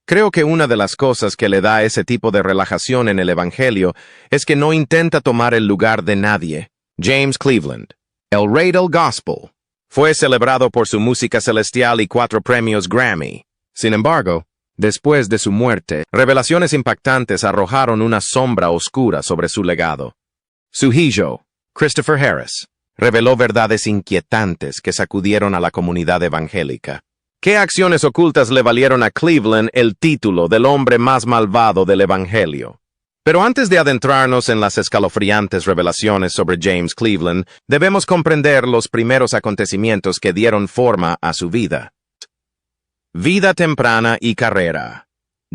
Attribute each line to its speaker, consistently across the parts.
Speaker 1: Creo que una de las cosas que le da ese tipo de relajación en el Evangelio es que no intenta tomar el lugar de nadie. James Cleveland, el rey del gospel, fue celebrado por su música celestial y 4 premios Grammy. Sin embargo, después de su muerte, revelaciones impactantes arrojaron una sombra oscura sobre su legado. Su hijo, Christopher Harris, reveló verdades inquietantes que sacudieron a la comunidad evangélica. ¿Qué acciones ocultas le valieron a Cleveland el título del hombre más malvado del Evangelio? Pero antes de adentrarnos en las escalofriantes revelaciones sobre James Cleveland, debemos comprender los primeros acontecimientos que dieron forma a su vida. Vida temprana y carrera.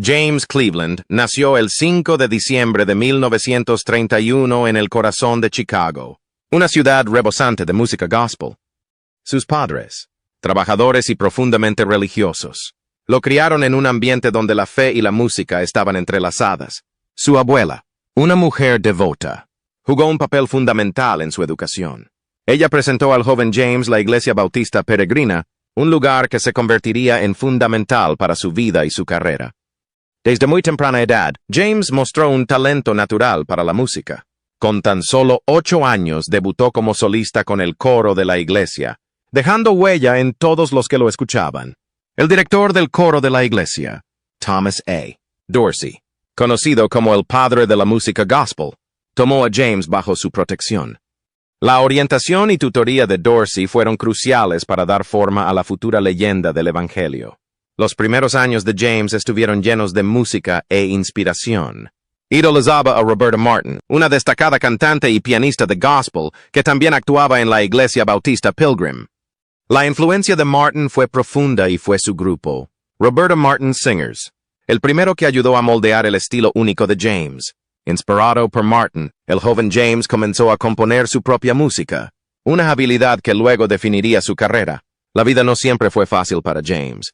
Speaker 1: James Cleveland nació el 5 de diciembre de 1931 en el corazón de Chicago, una ciudad rebosante de música gospel. Sus padres, trabajadores y profundamente religiosos, lo criaron en un ambiente donde la fe y la música estaban entrelazadas. Su abuela, una mujer devota, jugó un papel fundamental en su educación. Ella presentó al joven James la Iglesia Bautista Peregrina, un lugar que se convertiría en fundamental para su vida y su carrera. Desde muy temprana edad, James mostró un talento natural para la música. Con tan solo 8 años debutó como solista con el coro de la iglesia, dejando huella en todos los que lo escuchaban. El director del coro de la iglesia, Thomas A. Dorsey, conocido como el padre de la música gospel, tomó a James bajo su protección. La orientación y tutoría de Dorsey fueron cruciales para dar forma a la futura leyenda del Evangelio. Los primeros años de James estuvieron llenos de música e inspiración. Idolizaba a Roberta Martin, una destacada cantante y pianista de gospel que también actuaba en la Iglesia Bautista Pilgrim. La influencia de Martin fue profunda y fue su grupo, Roberta Martin Singers, el primero que ayudó a moldear el estilo único de James. Inspirado por Martin, el joven James comenzó a componer su propia música, una habilidad que luego definiría su carrera. La vida no siempre fue fácil para James.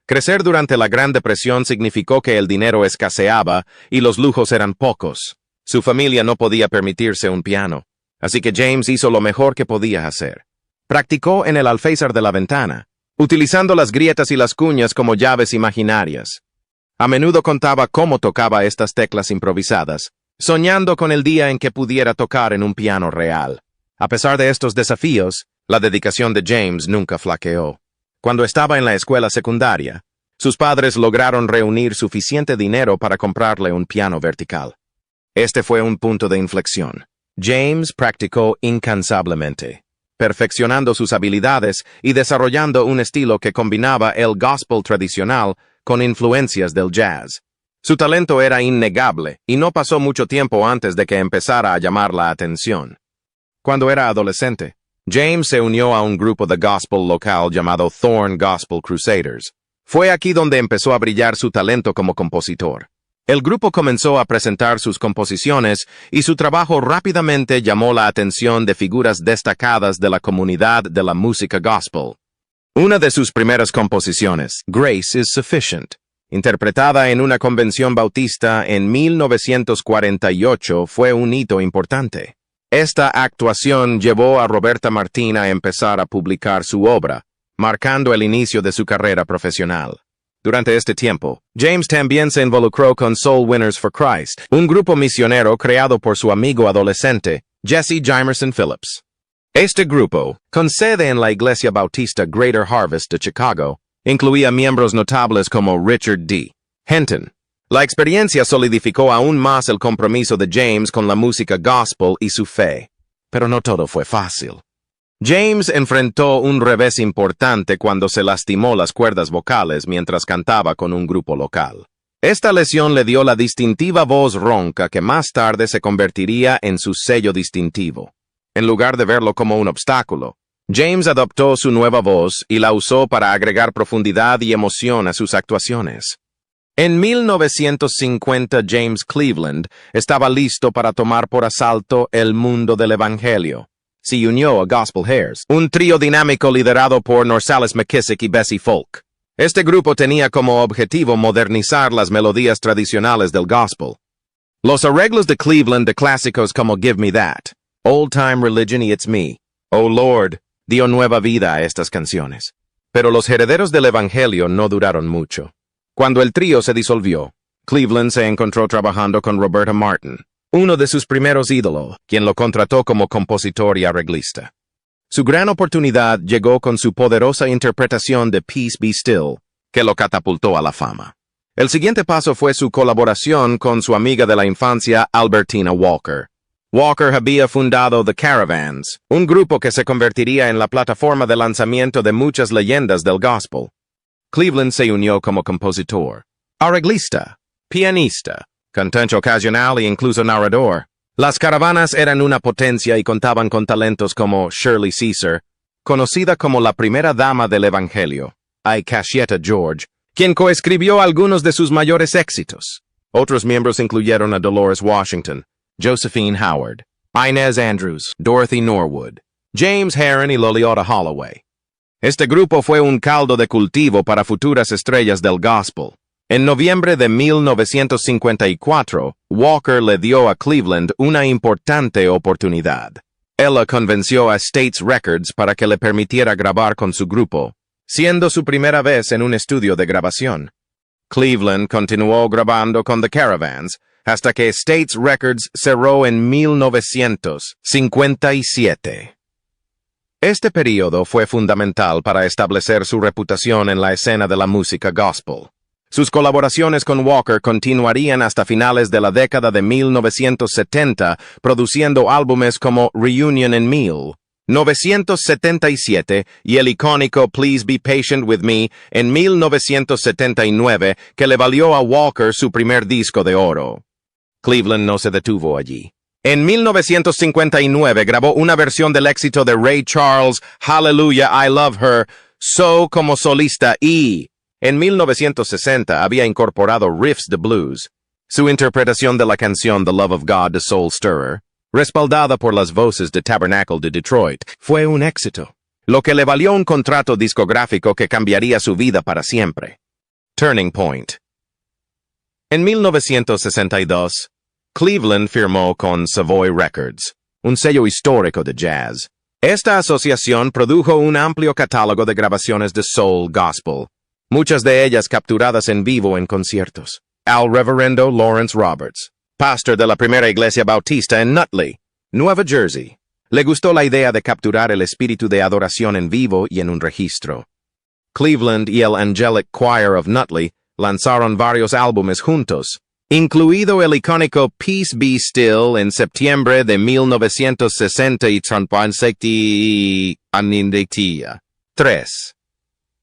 Speaker 1: Crecer durante la Gran Depresión significó que el dinero escaseaba y los lujos eran pocos. Su familia no podía permitirse un piano, así que James hizo lo mejor que podía hacer. Practicó en el alféizar de la ventana, utilizando las grietas y las cuñas como llaves imaginarias. A menudo contaba cómo tocaba estas teclas improvisadas, soñando con el día en que pudiera tocar en un piano real. A pesar de estos desafíos, la dedicación de James nunca flaqueó. Cuando estaba en la escuela secundaria, sus padres lograron reunir suficiente dinero para comprarle un piano vertical. Este fue un punto de inflexión. James practicó incansablemente, perfeccionando sus habilidades y desarrollando un estilo que combinaba el gospel tradicional con influencias del jazz. Su talento era innegable y no pasó mucho tiempo antes de que empezara a llamar la atención. Cuando era adolescente, James se unió a un grupo de gospel local llamado Thorn Gospel Crusaders. Fue aquí donde empezó a brillar su talento como compositor. El grupo comenzó a presentar sus composiciones y su trabajo rápidamente llamó la atención de figuras destacadas de la comunidad de la música gospel. Una de sus primeras composiciones, Grace is Sufficient, interpretada en una convención bautista en 1948, fue un hito importante. Esta actuación llevó a Roberta Martin a empezar a publicar su obra, marcando el inicio de su carrera profesional. Durante este tiempo, James también se involucró con Soul Winners for Christ, un grupo misionero creado por su amigo adolescente, Jesse Jimerson Phillips. Este grupo, con sede en la Iglesia Bautista Greater Harvest de Chicago, incluía miembros notables como Richard D. Henton. La experiencia solidificó aún más el compromiso de James con la música gospel y su fe. Pero no todo fue fácil. James enfrentó un revés importante cuando se lastimó las cuerdas vocales mientras cantaba con un grupo local. Esta lesión le dio la distintiva voz ronca que más tarde se convertiría en su sello distintivo. En lugar de verlo como un obstáculo, James adoptó su nueva voz y la usó para agregar profundidad y emoción a sus actuaciones. En 1950, James Cleveland estaba listo para tomar por asalto el mundo del Evangelio. Se unió a Gospel Hairs, un trío dinámico liderado por Norsalis McKissick y Bessie Folk. Este grupo tenía como objetivo modernizar las melodías tradicionales del gospel. Los arreglos de Cleveland de clásicos como Give Me That, Old Time Religion y It's Me, Oh Lord, dio nueva vida a estas canciones. Pero los herederos del Evangelio no duraron mucho. Cuando el trío se disolvió, Cleveland se encontró trabajando con Roberta Martin, uno de sus primeros ídolos, quien lo contrató como compositor y arreglista. Su gran oportunidad llegó con su poderosa interpretación de Peace Be Still, que lo catapultó a la fama. El siguiente paso fue su colaboración con su amiga de la infancia, Albertina Walker. Walker había fundado The Caravans, un grupo que se convertiría en la plataforma de lanzamiento de muchas leyendas del gospel. Cleveland se unió como compositor, arreglista, pianista, cantante ocasional e incluso narrador. Las Caravanas eran una potencia y contaban con talentos como Shirley Caesar, conocida como la primera dama del Evangelio, y Cassietta George, quien coescribió algunos de sus mayores éxitos. Otros miembros incluyeron a Dolores Washington, Josephine Howard, Inez Andrews, Dorothy Norwood, James Herron y Lolita Holloway. Este grupo fue un caldo de cultivo para futuras estrellas del gospel. En noviembre de 1954, Walker le dio a Cleveland una importante oportunidad. Ella convenció a States Records para que le permitiera grabar con su grupo, siendo su primera vez en un estudio de grabación. Cleveland continuó grabando con The Caravans hasta que States Records cerró en 1957. Este período fue fundamental para establecer su reputación en la escena de la música gospel. Sus colaboraciones con Walker continuarían hasta finales de la década de 1970, produciendo álbumes como Reunion en 1977 y el icónico Please Be Patient With Me en 1979, que le valió a Walker su primer disco de oro. Cleveland no se detuvo allí. En 1959 grabó una versión del éxito de Ray Charles, Hallelujah, I Love Her, como solista y, en 1960, había incorporado riffs de blues. Su interpretación de la canción The Love of God de Soul Stirrer, respaldada por las voces de Tabernacle de Detroit, fue un éxito, lo que le valió un contrato discográfico que cambiaría su vida para siempre. Turning Point. En 1962, Cleveland firmó con Savoy Records, un sello histórico de jazz. Esta asociación produjo un amplio catálogo de grabaciones de soul gospel, muchas de ellas capturadas en vivo en conciertos. Al Reverendo Lawrence Roberts, pastor de la primera iglesia bautista en Nutley, Nueva Jersey, le gustó la idea de capturar el espíritu de adoración en vivo y en un registro. Cleveland y el Angelic Choir of Nutley lanzaron varios álbumes juntos, incluido el icónico Peace Be Still en septiembre de 1963.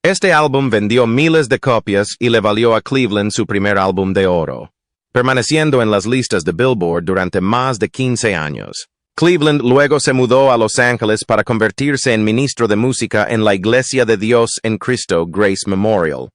Speaker 1: Este álbum vendió miles de copias y le valió a Cleveland su primer álbum de oro, permaneciendo en las listas de Billboard durante más de 15 años. Cleveland luego se mudó a Los Ángeles para convertirse en ministro de música en la Iglesia de Dios en Cristo Grace Memorial.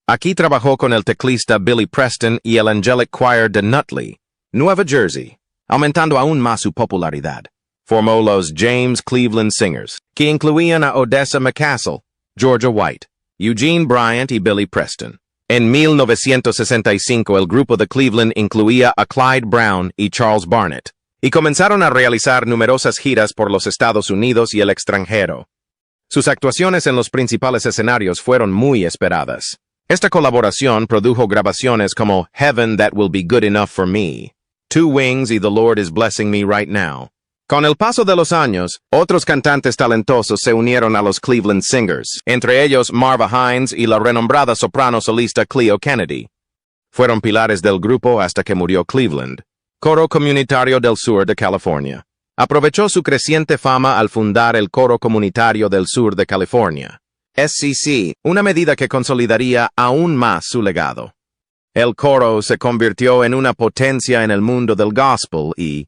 Speaker 1: Aquí trabajó con el teclista Billy Preston y el Angelic Choir de Nutley, Nueva Jersey, aumentando aún más su popularidad. Formó los James Cleveland Singers, que incluían a Odessa McCassell, Georgia White, Eugene Bryant y Billy Preston. En 1965 el grupo de Cleveland incluía a Clyde Brown y Charles Barnett, y comenzaron a realizar numerosas giras por los Estados Unidos y el extranjero. Sus actuaciones en los principales escenarios fueron muy esperadas. Esta colaboración produjo grabaciones como Heaven That Will Be Good Enough For Me, Two Wings y The Lord Is Blessing Me Right Now. Con el paso de los años, otros cantantes talentosos se unieron a los Cleveland Singers, entre ellos Marva Hines y la renombrada soprano solista Cleo Kennedy. Fueron pilares del grupo hasta que murió Cleveland, Coro Comunitario del Sur de California. Aprovechó su creciente fama al fundar el Coro Comunitario del Sur de California, SCC, una medida que consolidaría aún más su legado. El coro se convirtió en una potencia en el mundo del gospel y,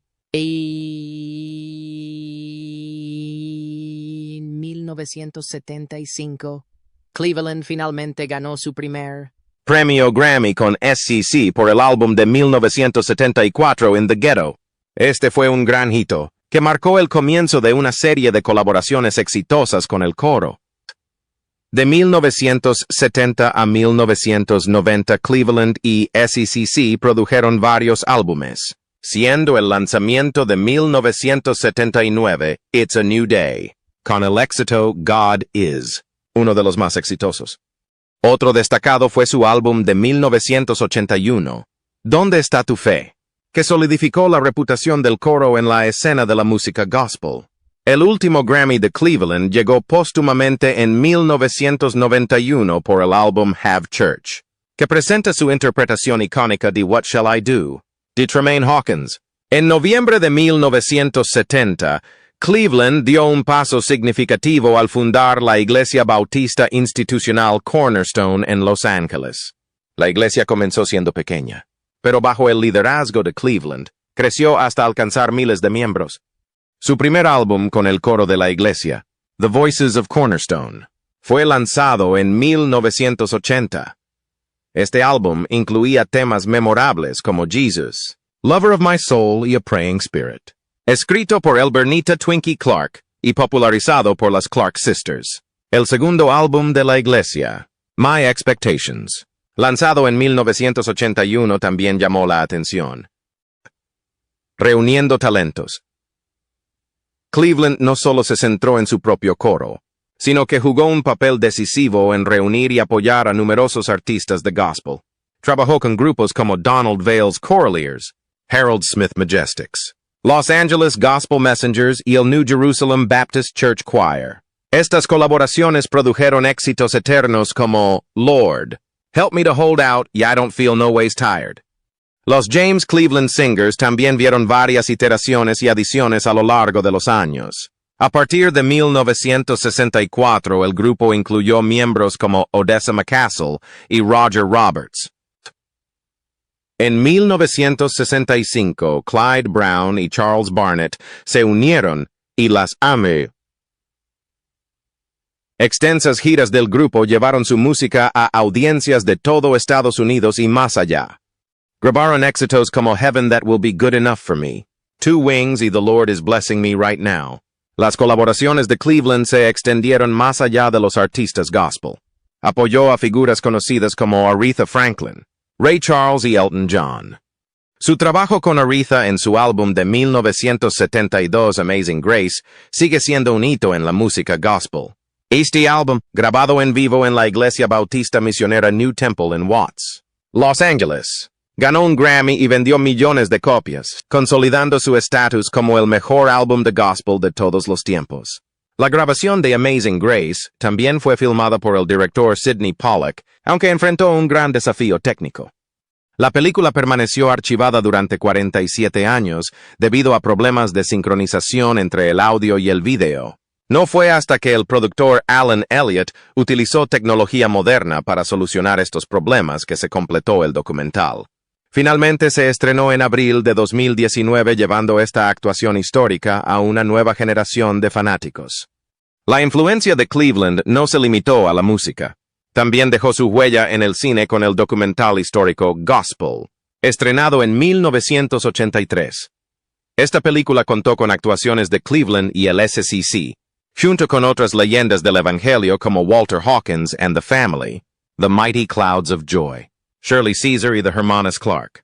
Speaker 1: en 1975, Cleveland finalmente ganó su primer premio Grammy con SCC por el álbum de 1974 In the Ghetto. Este fue un gran hito, que marcó el comienzo de una serie de colaboraciones exitosas con el coro. De 1970 a 1990, Cleveland y SCC produjeron varios álbumes, siendo el lanzamiento de 1979, It's a New Day, con el éxito God Is, uno de los más exitosos. Otro destacado fue su álbum de 1981, ¿Dónde está tu fe?, que solidificó la reputación del coro en la escena de la música gospel. El último Grammy de Cleveland llegó póstumamente en 1991 por el álbum Have Church, que presenta su interpretación icónica de What Shall I Do, de Tremaine Hawkins. En noviembre de 1970, Cleveland dio un paso significativo al fundar la Iglesia Bautista Institucional Cornerstone en Los Ángeles. La iglesia comenzó siendo pequeña, pero bajo el liderazgo de Cleveland, creció hasta alcanzar miles de miembros. Su primer álbum con el coro de la iglesia, The Voices of Cornerstone, fue lanzado en 1980. Este álbum incluía temas memorables como Jesus, Lover of My Soul y A Praying Spirit, escrito por Elbernita Twinkie Clark y popularizado por las Clark Sisters. El segundo álbum de la iglesia, My Expectations, lanzado en 1981, también llamó la atención. Reuniendo talentos. Cleveland no solo se centró en su propio coro, sino que jugó un papel decisivo en reunir y apoyar a numerosos artistas de gospel. Trabajó con grupos como Donald Vail's Choraleers, Harold Smith Majestics, Los Angeles Gospel Messengers y el New Jerusalem Baptist Church Choir. Estas colaboraciones produjeron éxitos eternos como Lord, Help Me to Hold Out y I Don't Feel No Ways Tired. Los James Cleveland Singers también vieron varias iteraciones y adiciones a lo largo de los años. A partir de 1964, el grupo incluyó miembros como Odessa McCassell y Roger Roberts. En 1965, Clyde Brown y Charles Barnett se unieron y las amé. Extensas giras del grupo llevaron su música a audiencias de todo Estados Unidos y más allá. Grabaron éxitos como Heaven That Will Be Good Enough for Me, Two Wings y The Lord Is Blessing Me Right Now. Las colaboraciones de Cleveland se extendieron más allá de los artistas gospel. Apoyó a figuras conocidas como Aretha Franklin, Ray Charles y Elton John. Su trabajo con Aretha en su álbum de 1972 Amazing Grace sigue siendo un hito en la música gospel. Este álbum, grabado en vivo en la Iglesia Bautista Misionera New Temple en Watts, Los Ángeles, ganó un Grammy y vendió millones de copias, consolidando su estatus como el mejor álbum de gospel de todos los tiempos. La grabación de Amazing Grace también fue filmada por el director Sidney Pollack, aunque enfrentó un gran desafío técnico. La película permaneció archivada durante 47 años debido a problemas de sincronización entre el audio y el video. No fue hasta que el productor Alan Elliott utilizó tecnología moderna para solucionar estos problemas que se completó el documental. Finalmente se estrenó en abril de 2019, llevando esta actuación histórica a una nueva generación de fanáticos. La influencia de Cleveland no se limitó a la música. También dejó su huella en el cine con el documental histórico Gospel, estrenado en 1983. Esta película contó con actuaciones de Cleveland y el SCC, junto con otras leyendas del Evangelio como Walter Hawkins and the Family, The Mighty Clouds of Joy, Shirley Caesar y The Hermanas Clark.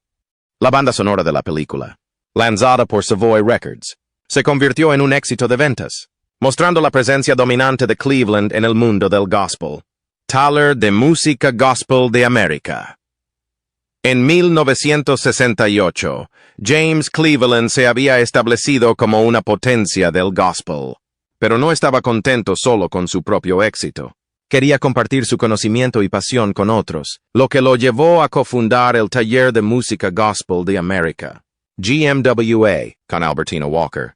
Speaker 1: La banda sonora de la película, lanzada por Savoy Records, se convirtió en un éxito de ventas, mostrando la presencia dominante de Cleveland en el mundo del gospel. Taller de Música Gospel de América. En 1968, James Cleveland se había establecido como una potencia del gospel, pero no estaba contento solo con su propio éxito. Quería compartir su conocimiento y pasión con otros, lo que lo llevó a cofundar el Taller de Música Gospel de América, GMWA, con Albertina Walker.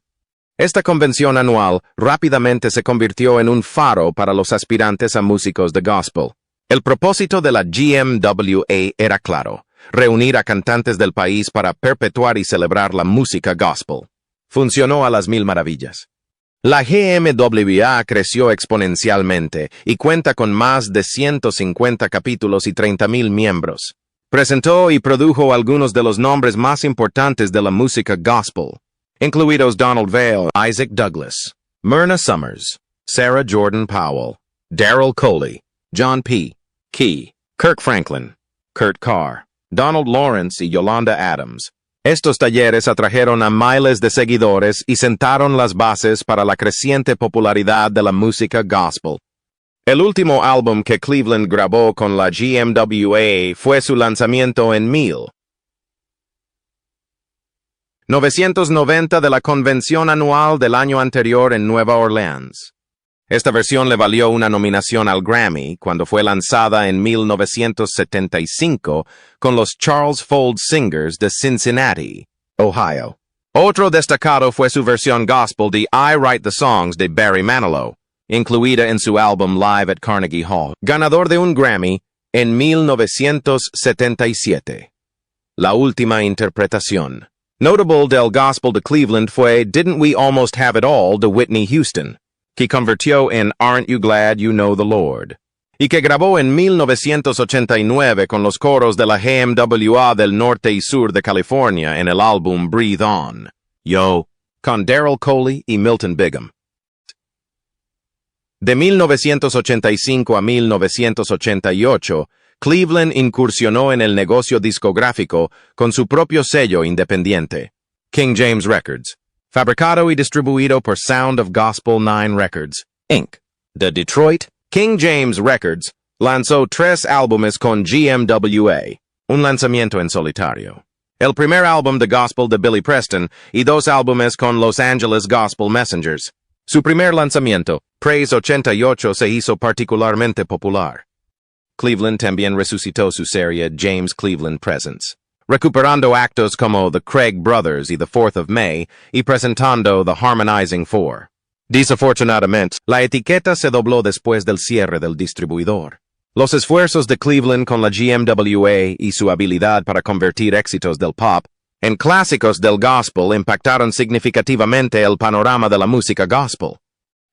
Speaker 1: Esta convención anual rápidamente se convirtió en un faro para los aspirantes a músicos de gospel. El propósito de la GMWA era claro: reunir a cantantes del país para perpetuar y celebrar la música gospel. Funcionó a las mil maravillas. La GMWA creció exponencialmente y cuenta con más de 150 capítulos y 30,000 miembros. Presentó y produjo algunos de los nombres más importantes de la música gospel, incluidos Donald Vail, Isaac Douglas, Myrna Summers, Sarah Jordan Powell, Darrell Coley, John P. Key, Kirk Franklin, Kurt Carr, Donald Lawrence y Yolanda Adams. Estos talleres atrajeron a miles de seguidores y sentaron las bases para la creciente popularidad de la música gospel. El último álbum que Cleveland grabó con la GMWA fue su lanzamiento en 1990 de la convención anual del año anterior en Nueva Orleans. Esta versión le valió una nominación al Grammy cuando fue lanzada en 1975 con los Charles Fold Singers de Cincinnati, Ohio. Otro destacado fue su versión gospel de I Write the Songs de Barry Manilow, incluida en su álbum Live at Carnegie Hall, ganador de un Grammy en 1977. La última interpretación notable del gospel de Cleveland fue Didn't We Almost Have It All de Whitney Houston, que convirtió en Aren't You Glad You Know the Lord, y que grabó en 1989 con los coros de la GMWA del norte y sur de California en el álbum Breathe On, Yo, con Daryl Coley y Milton Bigham. De 1985 a 1988, Cleveland incursionó en el negocio discográfico con su propio sello independiente, King James Records, fabricado y distribuido por Sound of Gospel 9 Records, Inc. De Detroit, King James Records lanzó 3 álbumes con GMWA, un lanzamiento en solitario. El primer álbum de gospel de Billy Preston y 2 álbumes con Los Angeles Gospel Messengers. Su primer lanzamiento, Praise 88, se hizo particularmente popular. Cleveland también resucitó su serie James Cleveland Presents, recuperando actos como The Craig Brothers y The 4th of May y presentando The Harmonizing Four. Desafortunadamente, la etiqueta se dobló después del cierre del distribuidor. Los esfuerzos de Cleveland con la GMWA y su habilidad para convertir éxitos del pop en clásicos del gospel impactaron significativamente el panorama de la música gospel.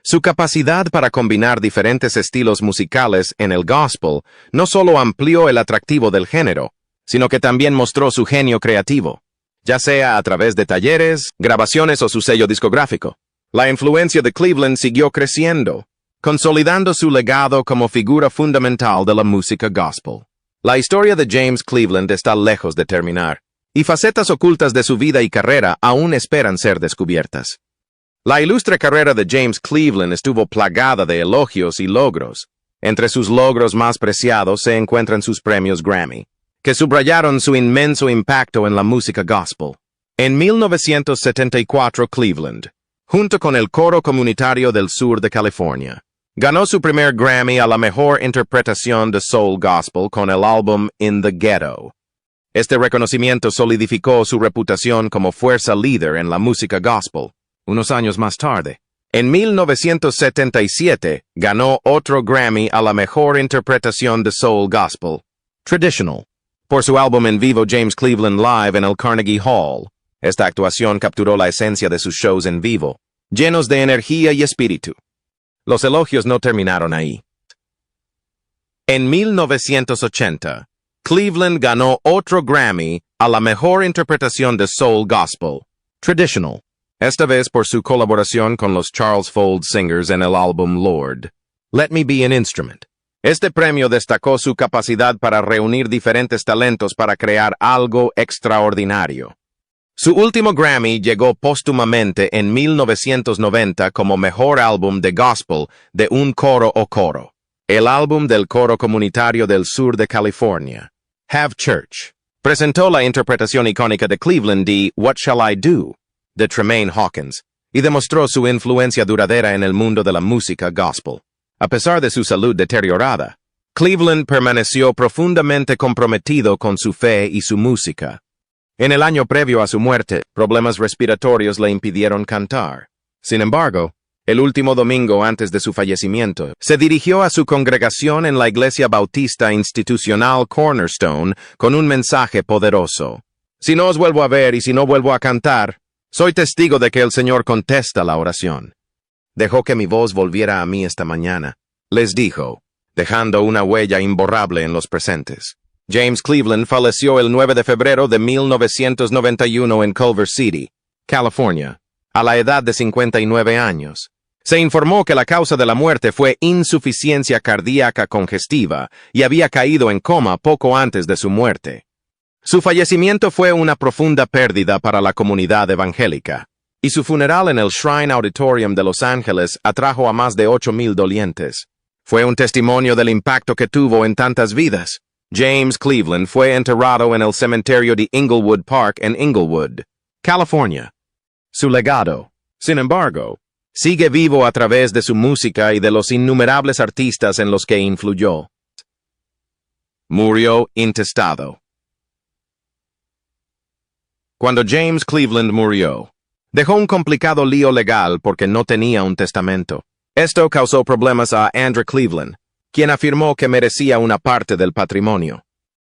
Speaker 1: Su capacidad para combinar diferentes estilos musicales en el gospel no solo amplió el atractivo del género, sino que también mostró su genio creativo, ya sea a través de talleres, grabaciones o su sello discográfico. La influencia de Cleveland siguió creciendo, consolidando su legado como figura fundamental de la música gospel. La historia de James Cleveland está lejos de terminar, y facetas ocultas de su vida y carrera aún esperan ser descubiertas. La ilustre carrera de James Cleveland estuvo plagada de elogios y logros. Entre sus logros más preciados se encuentran sus premios Grammy, que subrayaron su inmenso impacto en la música gospel. En 1974, Cleveland, junto con el Coro Comunitario del Sur de California, ganó su primer Grammy a la mejor interpretación de soul gospel con el álbum In the Ghetto. Este reconocimiento solidificó su reputación como fuerza líder en la música gospel. Unos años más tarde, en 1977, ganó otro Grammy a la mejor interpretación de soul gospel, Traditional, por su álbum en vivo James Cleveland Live en el Carnegie Hall. Esta actuación capturó la esencia de sus shows en vivo, llenos de energía y espíritu. Los elogios no terminaron ahí. En 1980, Cleveland ganó otro Grammy a la mejor interpretación de soul gospel, Traditional, esta vez por su colaboración con los Charles Fold Singers en el álbum Lord, Let Me Be an Instrument. Este premio destacó su capacidad para reunir diferentes talentos para crear algo extraordinario. Su último Grammy llegó póstumamente en 1990 como mejor álbum de gospel de un coro o coro, el álbum del Coro Comunitario del Sur de California, Have Church. Presentó la interpretación icónica de Cleveland de What Shall I Do, de Tremaine Hawkins, y demostró su influencia duradera en el mundo de la música gospel. A pesar de su salud deteriorada, Cleveland permaneció profundamente comprometido con su fe y su música. En el año previo a su muerte, problemas respiratorios le impidieron cantar. Sin embargo, el último domingo antes de su fallecimiento, se dirigió a su congregación en la Iglesia Bautista Institucional Cornerstone con un mensaje poderoso. Si no os vuelvo a ver y si no vuelvo a cantar, soy testigo de que el Señor contesta la oración. Dejó que mi voz volviera a mí esta mañana, les dijo, dejando una huella imborrable en los presentes. James Cleveland falleció el 9 de febrero de 1991 en Culver City, California, a la edad de 59 años. Se informó que la causa de la muerte fue insuficiencia cardíaca congestiva y había caído en coma poco antes de su muerte. Su fallecimiento fue una profunda pérdida para la comunidad evangélica, y su funeral en el Shrine Auditorium de Los Ángeles atrajo a más de 8,000 dolientes. Fue un testimonio del impacto que tuvo en tantas vidas. James Cleveland fue enterrado en el cementerio de Inglewood Park en Inglewood, California. Su legado, sin embargo, sigue vivo a través de su música y de los innumerables artistas en los que influyó. Murió intestado. Cuando James Cleveland murió, dejó un complicado lío legal porque no tenía un testamento. Esto causó problemas a Andrew Cleveland, quien afirmó que merecía una parte del patrimonio.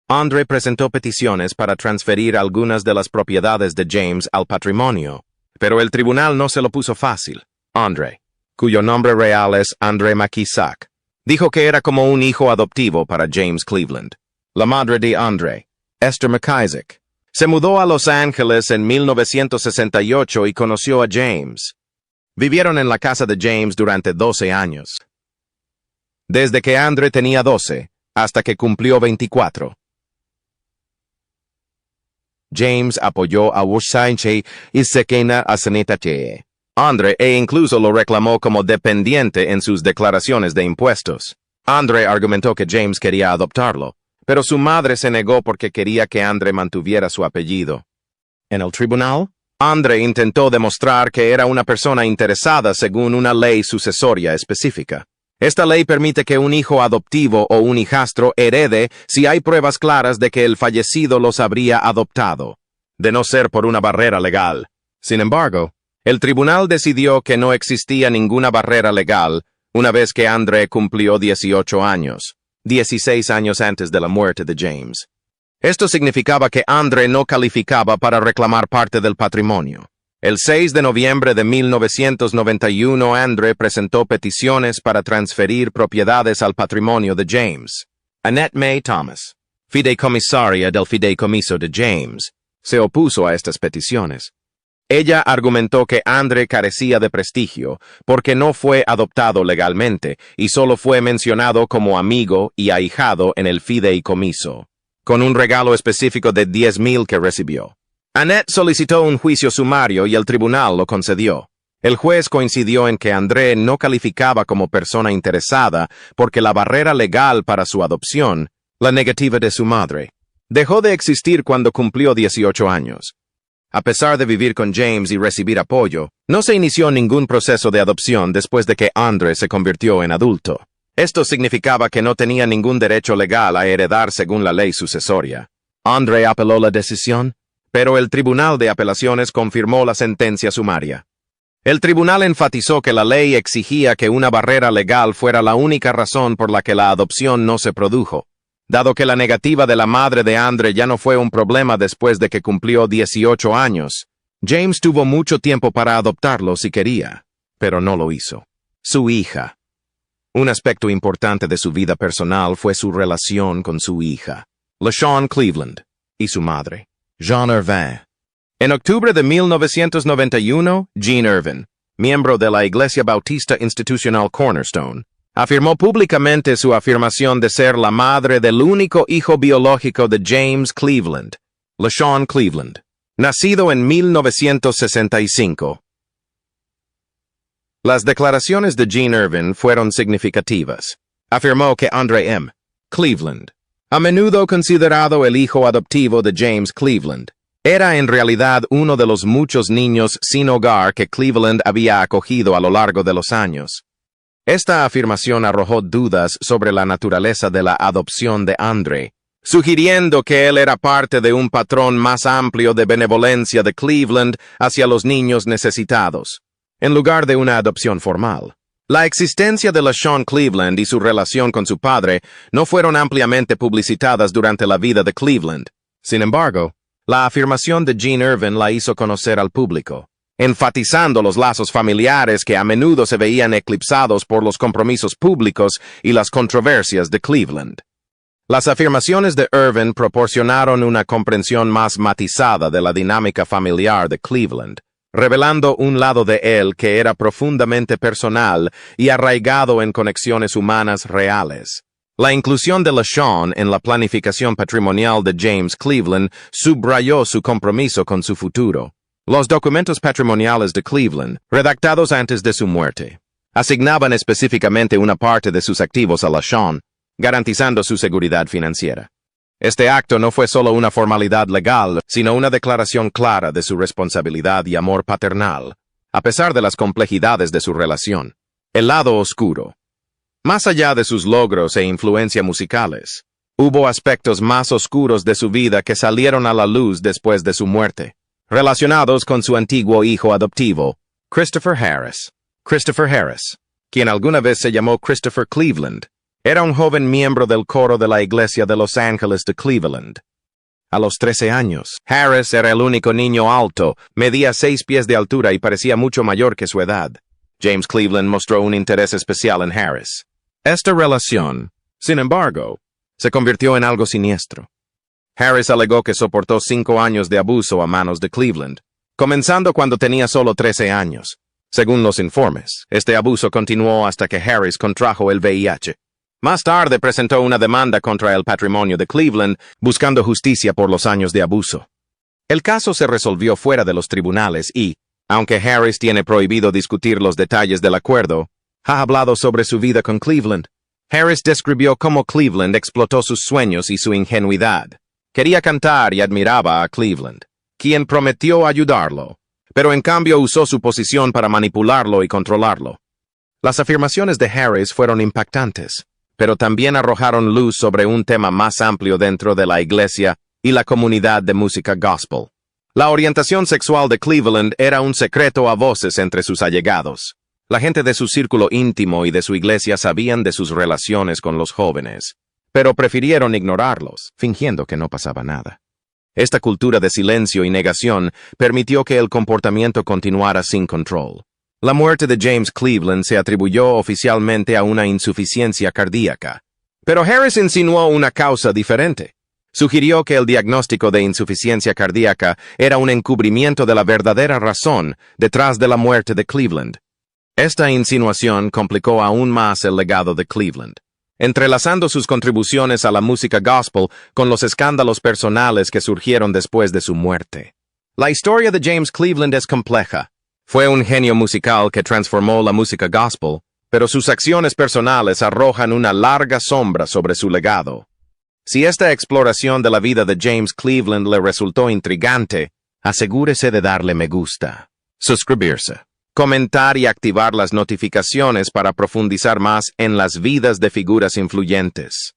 Speaker 1: Andre presentó peticiones para transferir algunas de las propiedades de James al patrimonio, pero el tribunal no se lo puso fácil. Andre, cuyo nombre real es Andre McIsaac, dijo que era como un hijo adoptivo para James Cleveland. La madre de Andre, Esther McIsaac, se mudó a Los Ángeles en 1968 y conoció a James. Vivieron en la casa de James durante 12 años. Desde que Andre tenía 12 hasta que cumplió 24. James apoyó a Washington y Sekena a Sanitache. Andre incluso lo reclamó como dependiente en sus declaraciones de impuestos. Andre argumentó que James quería adoptarlo, pero su madre se negó porque quería que Andre mantuviera su apellido. En el tribunal, Andre intentó demostrar que era una persona interesada según una ley sucesoria específica. Esta ley permite que un hijo adoptivo o un hijastro herede si hay pruebas claras de que el fallecido los habría adoptado, de no ser por una barrera legal. Sin embargo, el tribunal decidió que no existía ninguna barrera legal una vez que Andre cumplió 18 años, 16 años antes de la muerte de James. Esto significaba que Andre no calificaba para reclamar parte del patrimonio. El 6 de noviembre de 1991, Andre presentó peticiones para transferir propiedades al patrimonio de James. Annette Mae Thomas, fideicomisaria del fideicomiso de James, se opuso a estas peticiones. Ella argumentó que Andre carecía de prestigio porque no fue adoptado legalmente y solo fue mencionado como amigo y ahijado en el fideicomiso, con un regalo específico de $10,000 que recibió. Annette solicitó un juicio sumario y el tribunal lo concedió. El juez coincidió en que Andre no calificaba como persona interesada porque la barrera legal para su adopción, la negativa de su madre, dejó de existir cuando cumplió 18 años. A pesar de vivir con James y recibir apoyo, no se inició ningún proceso de adopción después de que Andre se convirtió en adulto. Esto significaba que no tenía ningún derecho legal a heredar según la ley sucesoria. Andre apeló la decisión, pero el Tribunal de Apelaciones confirmó la sentencia sumaria. El tribunal enfatizó que la ley exigía que una barrera legal fuera la única razón por la que la adopción no se produjo, dado que la negativa de la madre de Andre ya no fue un problema después de que cumplió 18 años. James tuvo mucho tiempo para adoptarlo si quería, pero no lo hizo. Su hija. Un aspecto importante de su vida personal fue su relación con su hija, LaShawn Cleveland, y su madre, Jean Irvin. En octubre de 1991, Jean Irvin, miembro de la Iglesia Bautista Institucional Cornerstone, afirmó públicamente su afirmación de ser la madre del único hijo biológico de James Cleveland, LaShawn Cleveland, nacido en 1965. Las declaraciones de Jean Irvin fueron significativas. Afirmó que Andre M. Cleveland, a menudo considerado el hijo adoptivo de James Cleveland, era en realidad uno de los muchos niños sin hogar que Cleveland había acogido a lo largo de los años. Esta afirmación arrojó dudas sobre la naturaleza de la adopción de Andre, sugiriendo que él era parte de un patrón más amplio de benevolencia de Cleveland hacia los niños necesitados, en lugar de una adopción formal. La existencia de LaShawn Cleveland y su relación con su padre no fueron ampliamente publicitadas durante la vida de Cleveland. Sin embargo, la afirmación de Jean Irvin la hizo conocer al público, enfatizando los lazos familiares que a menudo se veían eclipsados por los compromisos públicos y las controversias de Cleveland. Las afirmaciones de Irvin proporcionaron una comprensión más matizada de la dinámica familiar de Cleveland, revelando un lado de él que era profundamente personal y arraigado en conexiones humanas reales. La inclusión de LaShawn en la planificación patrimonial de James Cleveland subrayó su compromiso con su futuro. Los documentos patrimoniales de Cleveland, redactados antes de su muerte, Asignaban específicamente una parte de sus activos a LaShawn, garantizando su seguridad financiera. Este acto no fue solo una formalidad legal, sino una declaración clara de su responsabilidad y amor paternal, a pesar de las complejidades de su relación. El lado oscuro. Más allá de sus logros e influencia musicales, hubo aspectos más oscuros de su vida que salieron a la luz después de su muerte, relacionados con su antiguo hijo adoptivo, Christopher Harris. Christopher Harris, quien alguna vez se llamó Christopher Cleveland, era un joven miembro del coro de la iglesia de Los Ángeles de Cleveland. A los 13 años, Harris era el único niño alto, medía 6 pies de altura y parecía mucho mayor que su edad. James Cleveland mostró un interés especial en Harris. Esta relación, sin embargo, se convirtió en algo siniestro. Harris alegó que soportó 5 años de abuso a manos de Cleveland, comenzando cuando tenía solo 13 años. Según los informes, este abuso continuó hasta que Harris contrajo el VIH. Más tarde presentó una demanda contra el patrimonio de Cleveland, buscando justicia por los años de abuso. El caso se resolvió fuera de los tribunales y, aunque Harris tiene prohibido discutir los detalles del acuerdo, ha hablado sobre su vida con Cleveland. Harris describió cómo Cleveland explotó sus sueños y su ingenuidad. Quería cantar y admiraba a Cleveland, quien prometió ayudarlo, pero en cambio usó su posición para manipularlo y controlarlo. Las afirmaciones de Harris fueron impactantes, pero también arrojaron luz sobre un tema más amplio dentro de la iglesia y la comunidad de música gospel. La orientación sexual de Cleveland era un secreto a voces entre sus allegados. La gente de su círculo íntimo y de su iglesia sabían de sus relaciones con los jóvenes, pero prefirieron ignorarlos, fingiendo que no pasaba nada. Esta cultura de silencio y negación permitió que el comportamiento continuara sin control. La muerte de James Cleveland se atribuyó oficialmente a una insuficiencia cardíaca, pero Harris insinuó una causa diferente. Sugirió que el diagnóstico de insuficiencia cardíaca era un encubrimiento de la verdadera razón detrás de la muerte de Cleveland. Esta insinuación complicó aún más el legado de Cleveland, entrelazando sus contribuciones a la música gospel con los escándalos personales que surgieron después de su muerte. La historia de James Cleveland es compleja. Fue un genio musical que transformó la música gospel, pero sus acciones personales arrojan una larga sombra sobre su legado. Si esta exploración de la vida de James Cleveland le resultó intrigante, asegúrese de darle me gusta, suscribirse, comentar y activar las notificaciones para profundizar más en las vidas de figuras influyentes.